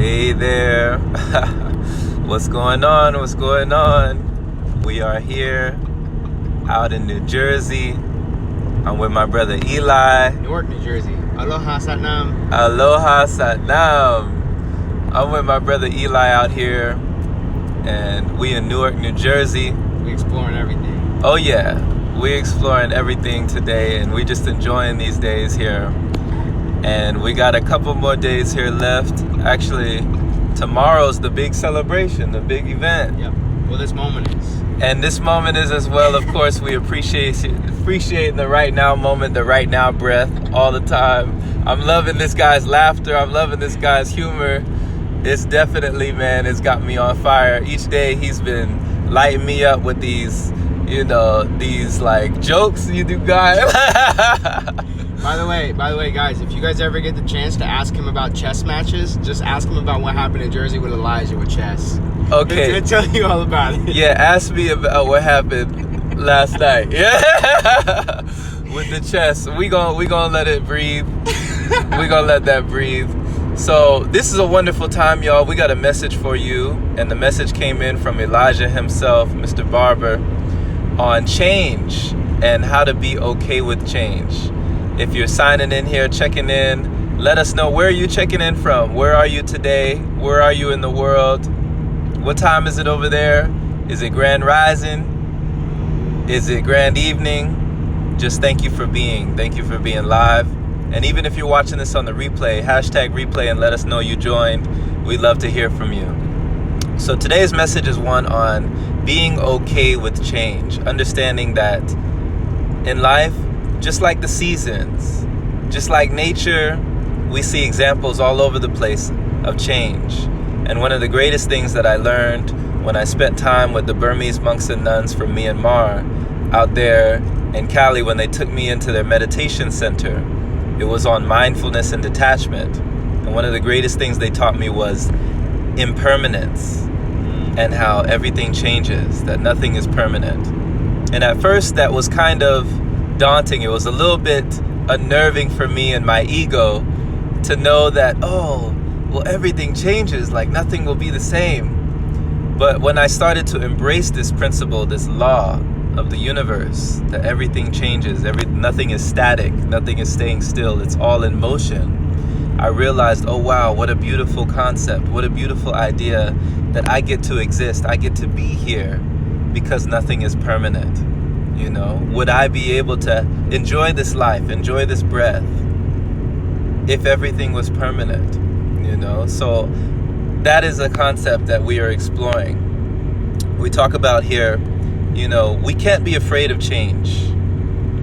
Hey there. What's going on? What's going on? We are here out in New Jersey. I'm with my brother Eli. Newark, New Jersey. Aloha Satnam. Aloha Satnam. I'm with my brother Eli out here, and we in Newark, New Jersey. We exploring everything. Oh yeah, we exploring everything today, and we just enjoying these days here. And we got a couple more days here left. Actually, tomorrow's the big celebration, the big event. Yep. Well, this moment is. And this moment is as well. Of course, we appreciating the right now moment, the right now breath all the time. I'm loving this guy's laughter. I'm loving this guy's humor. It's definitely, man, it's got me on fire. Each day he's been lighting me up with these, these like jokes you do, guys. By the way, guys, if you guys ever get the chance to ask him about chess matches, just ask him about what happened in Jersey with Elijah with chess. Okay. He'll tell you all about it. Yeah, ask me about what happened last night. Yeah. With the chess. We gonna let it breathe. We gonna let that breathe. So this is a wonderful time, y'all. We got a message for you, and the message came in from Elijah himself, Mr. Barber, on change and how to be okay with change. If you're signing in here, checking in, let us know, where are you checking in from? Where are you today? Where are you in the world? What time is it over there? Is it grand rising? Is it grand evening? Just thank you for being live. And even if you're watching this on the replay, #replay and let us know you joined. We'd love to hear from you. So today's message is one on being okay with change. Understanding that in life, just like the seasons, just like nature, we see examples all over the place of change. And one of the greatest things that I learned when I spent time with the Burmese monks and nuns from Myanmar out there in Cali, when they took me into their meditation center, it was on mindfulness and detachment. And one of the greatest things they taught me was impermanence and how everything changes, that nothing is permanent. And at first that was kind of daunting. It was a little bit unnerving for me and my ego to know that, well, everything changes, like nothing will be the same. But when I started to embrace this principle, this law of the universe, that everything changes, nothing is static, nothing is staying still, it's all in motion, I realized, oh wow, what a beautiful concept, what a beautiful idea that I get to exist, I get to be here because nothing is permanent. Would I be able to enjoy this life, enjoy this breath, if everything was permanent? So that is a concept that we are exploring. We talk about here, we can't be afraid of change.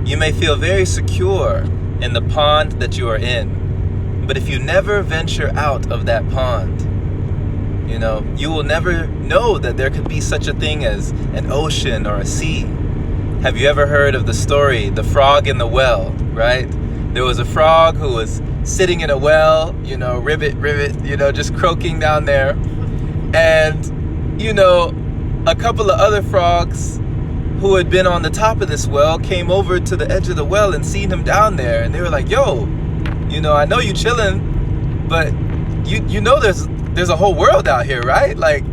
You may feel very secure in the pond that you are in, but if you never venture out of that pond, you will never know that there could be such a thing as an ocean or a sea. Have you ever heard of the story, The Frog in the Well, right? There was a frog who was sitting in a well, ribbit, just croaking down there. And, a couple of other frogs who had been on the top of this well came over to the edge of the well and seen him down there. And they were like, yo, I know you chilling, but there's a whole world out here, right? Like,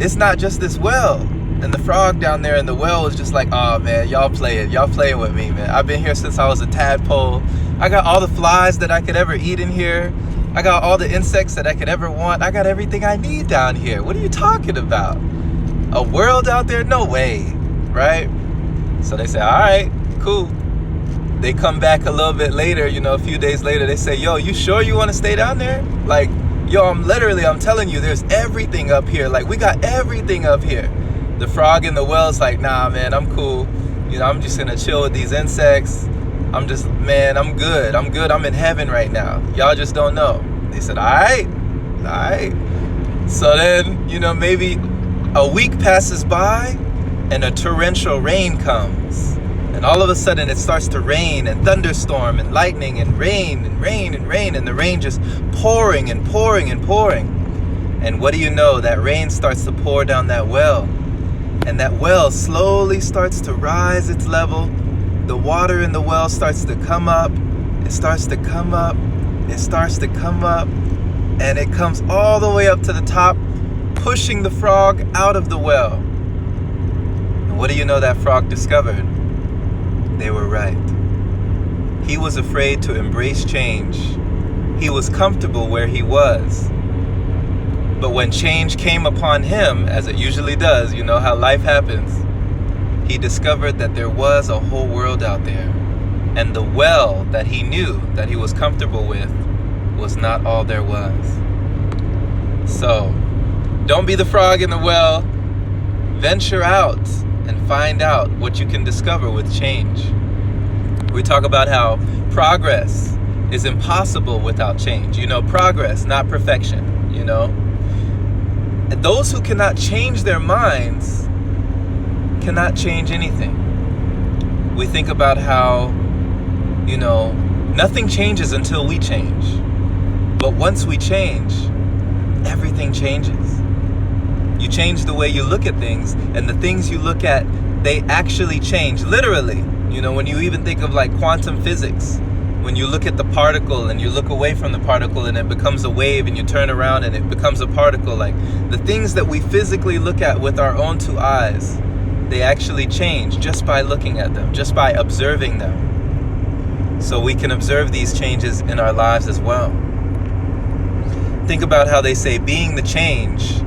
it's not just this well. And the frog down there in the well was just like, oh man, y'all playing with me, man. I've been here since I was a tadpole. I got all the flies that I could ever eat in here. I got all the insects that I could ever want. I got everything I need down here. What are you talking about? A world out there? No way, right? So they say, all right, cool. They come back a little bit later, a few days later, they say, yo, you sure you want to stay down there? Like, yo, I'm telling you, there's everything up here. Like, we got everything up here. The frog in the well is like, nah, man, I'm cool. I'm just going to chill with these insects. I'm good. I'm in heaven right now. Y'all just don't know. They said, all right. So then, maybe a week passes by and a torrential rain comes. And all of a sudden it starts to rain and thunderstorm and lightning and rain and rain and rain. And the rain just pouring and pouring and pouring. And what do you know? That rain starts to pour down that well. And that well slowly starts to rise its level. The water in the well starts to come up. It starts to come up. It starts to come up. and it comes all the way up to the top, pushing the frog out of the well. And what do you know that frog discovered? They were right. He was afraid to embrace change. He was comfortable where he was. But when change came upon him, as it usually does, you know how life happens, he discovered that there was a whole world out there. And the well that he knew, that he was comfortable with, was not all there was. So, don't be the frog in the well. Venture out and find out what you can discover with change. We talk about how progress is impossible without change. You know, progress, not perfection, you know. And those who cannot change their minds cannot change anything. We think about how, you know, nothing changes until we change. But once we change, everything changes. You change the way you look at things, and the things you look at, they actually change, literally. You know, when you even think of like quantum physics, when you look at the particle and you look away from the particle and it becomes a wave, and you turn around and it becomes a particle, like the things that we physically look at with our own two eyes, they actually change just by looking at them, just by observing them. So we can observe these changes in our lives as well. Think about how they say being the change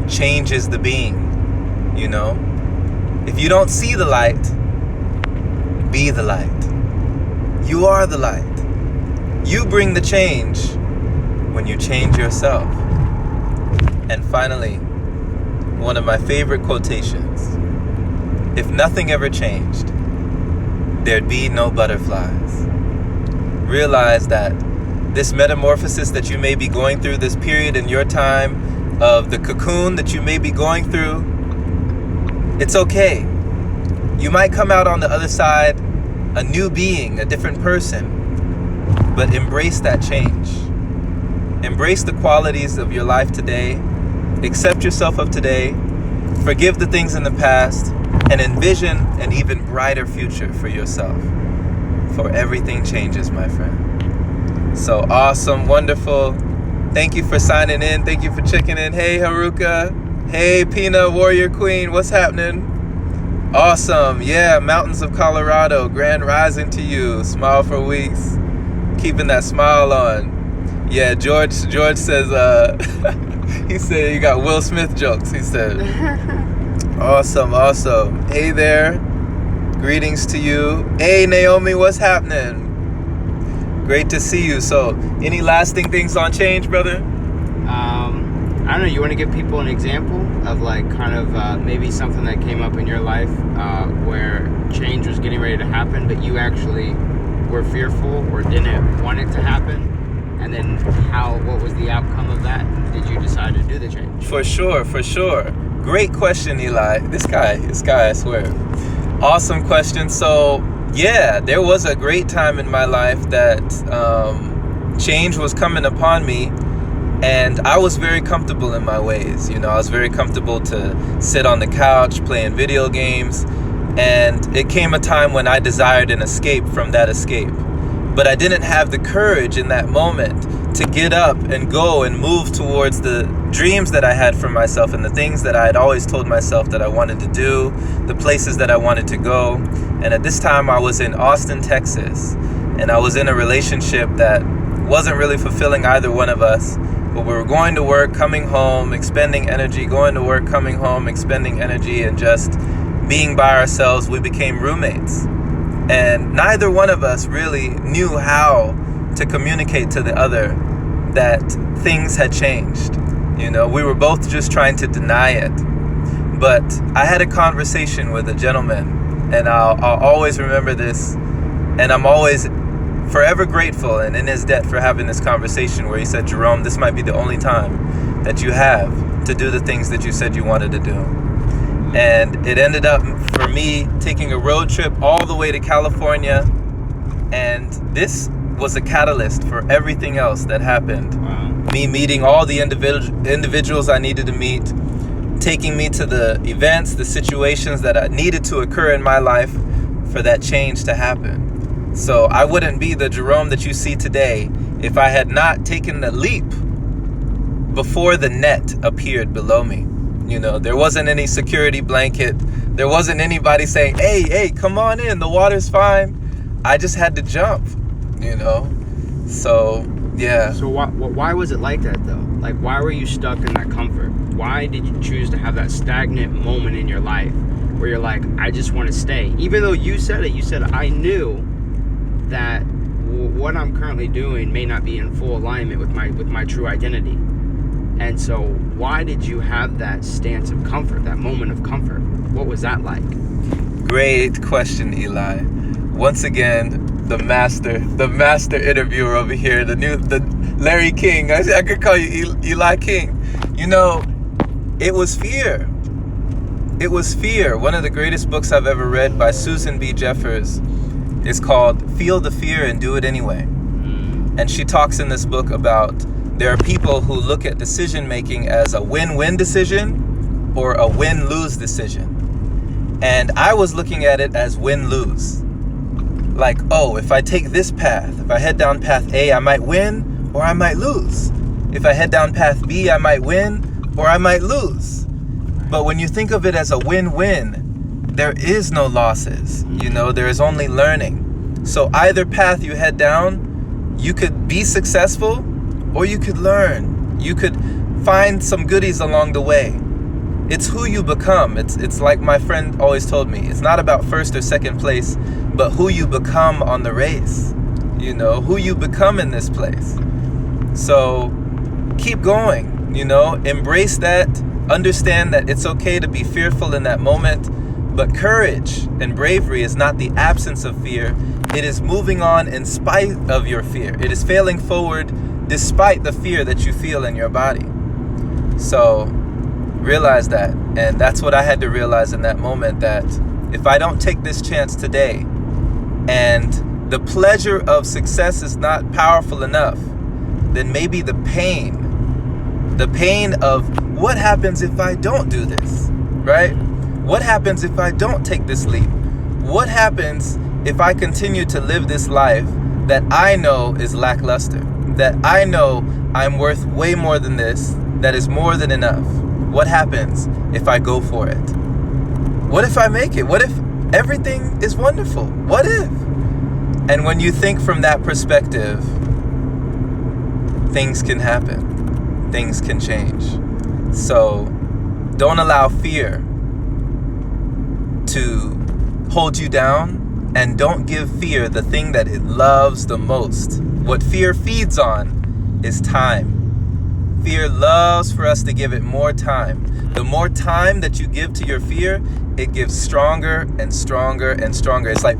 changes the being, you know? If you don't see the light, be the light. You are the light. You bring the change when you change yourself. And finally, one of my favorite quotations. If nothing ever changed, there'd be no butterflies. Realize that this metamorphosis that you may be going through, this period in your time of the cocoon that you may be going through, it's okay. You might come out on the other side a new being, a different person, but embrace that change. Embrace the qualities of your life today. Accept yourself of today. Forgive the things in the past, and envision an even brighter future for yourself. For everything changes, my friend. So awesome, wonderful. Thank you for signing in. Thank you for checking in. Hey, Haruka. Hey, Pina, Warrior Queen. What's happening? Awesome. Yeah, Mountains of Colorado. Grand rising to you. Smile for weeks. Keeping that smile on. Yeah, George says, he said you got Will Smith jokes, he said. Awesome. Hey there. Greetings to you. Hey, Naomi, what's happening? Great to see you. So, any lasting things on change, brother? I don't know. You want to give people an example of like kind of maybe something that came up in your life where change was getting ready to happen, but you actually were fearful or didn't want it to happen? And then what was the outcome of that? Did you decide to do the change? For sure. Great question, Eli. This guy, I swear. Awesome question. So, yeah, there was a great time in my life that change was coming upon me, and I was very comfortable in my ways. You know, I was very comfortable to sit on the couch playing video games, and it came a time when I desired an escape from that escape. But I didn't have the courage in that moment to get up and go and move towards the dreams that I had for myself and the things that I had always told myself that I wanted to do, the places that I wanted to go. And at this time I was in Austin, Texas, and I was in a relationship that wasn't really fulfilling either one of us, but we were going to work, coming home, expending energy, going to work, coming home, expending energy, and just being by ourselves. We became roommates. And neither one of us really knew how to communicate to the other that things had changed. You know, we were both just trying to deny it. But I had a conversation with a gentleman, and I'll always remember this, and I'm always forever grateful and in his debt for having this conversation where he said, Jerome, this might be the only time that you have to do the things that you said you wanted to do. And it ended up for me taking a road trip all the way to California, and this was a catalyst for everything else that happened. Wow. Me meeting all the individuals I needed to meet, taking me to the events, the situations that needed to occur in my life for that change to happen. So I wouldn't be the Jerome that you see today if I had not taken the leap before the net appeared below me. You know, there wasn't any security blanket. There wasn't anybody saying, hey, come on in, the water's fine. I just had to jump, you know? So, yeah. So why was it like that, though? Like, why were you stuck in that comfort? Why did you choose to have that stagnant moment in your life where you're like, I just want to stay? Even though you said it, you said, I knew that what I'm currently doing may not be in full alignment with my true identity. And so why did you have that stance of comfort, that moment of comfort? What was that like? Great question, Eli. Once again, the master interviewer over here, the Larry King. I could call you Eli King. You know, it was fear. It was fear. One of the greatest books I've ever read by Susan B. Jeffers is called Feel the Fear and Do It Anyway. And she talks in this book about there are people who look at decision making as a win-win decision or a win-lose decision. And I was looking at it as win-lose. Like, oh, if I take this path, if I head down path A, I might win or I might lose. If I head down path B, I might win or I might lose. But when you think of it as a win-win, there is no losses. You know, there is only learning. So either path you head down, you could be successful or you could learn. You could find some goodies along the way. It's who you become. It's like my friend always told me, it's not about first or second place, but who you become on the race. You know, who you become in this place. So keep going, you know, embrace that. Understand that it's okay to be fearful in that moment, but courage and bravery is not the absence of fear. It is moving on in spite of your fear. It is failing forward despite the fear that you feel in your body. So realize that. And that's what I had to realize in that moment, that if I don't take this chance today and the pleasure of success is not powerful enough, then maybe the pain of what happens if I don't do this, right? What happens if I don't take this leap? What happens if I continue to live this life that I know is lackluster, that I know I'm worth way more than this, that is more than enough? What happens if I go for it? What if I make it? What if everything is wonderful? What if? And when you think from that perspective, things can happen. Things can change. So don't allow fear to hold you down, and don't give fear the thing that it loves the most. What fear feeds on is time. Fear loves for us to give it more time. The more time that you give to your fear, it gives stronger and stronger and stronger. It's like,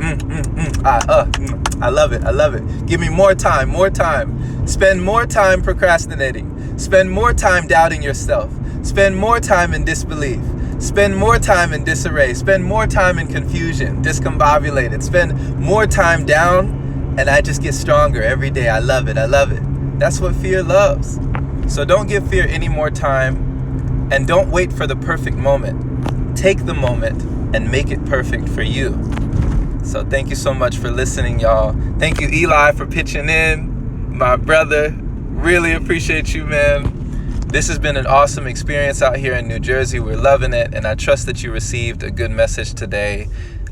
I love it, I love it. Give me more time, more time. Spend more time procrastinating. Spend more time doubting yourself. Spend more time in disbelief. Spend more time in disarray. Spend more time in confusion, discombobulated. Spend more time down, and I just get stronger every day. I love it, I love it. That's what fear loves. So don't give fear any more time, and don't wait for the perfect moment. Take the moment and make it perfect for you. So thank you so much for listening, y'all. Thank you, Eli, for pitching in. My brother, really appreciate you, man. This has been an awesome experience out here in New Jersey. We're loving it, and I trust that you received a good message today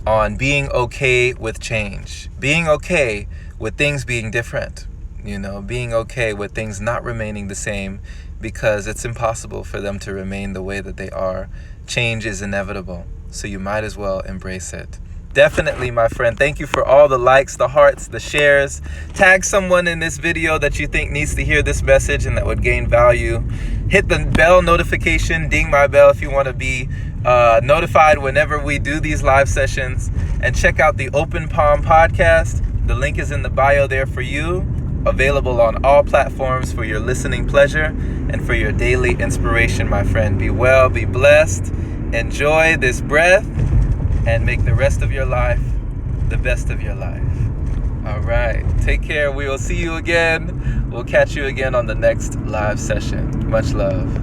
on being okay with change. Being okay with things being different. You know, being okay with things not remaining the same, because it's impossible for them to remain the way that they are. Change is inevitable, so you might as well embrace it. Definitely, my friend. Thank you for all the likes, the hearts, the shares. Tag someone in this video that you think needs to hear this message and that would gain value. Hit the bell notification, ding my bell if you want to be notified whenever we do these live sessions. And check out the Open Palm podcast. The link is in the bio there for you. Available on all platforms for your listening pleasure and for your daily inspiration, my friend. Be well, be blessed. Enjoy this breath, and make the rest of your life the best of your life. All right. Take care. We will see you again. We'll catch you again on the next live session. Much love.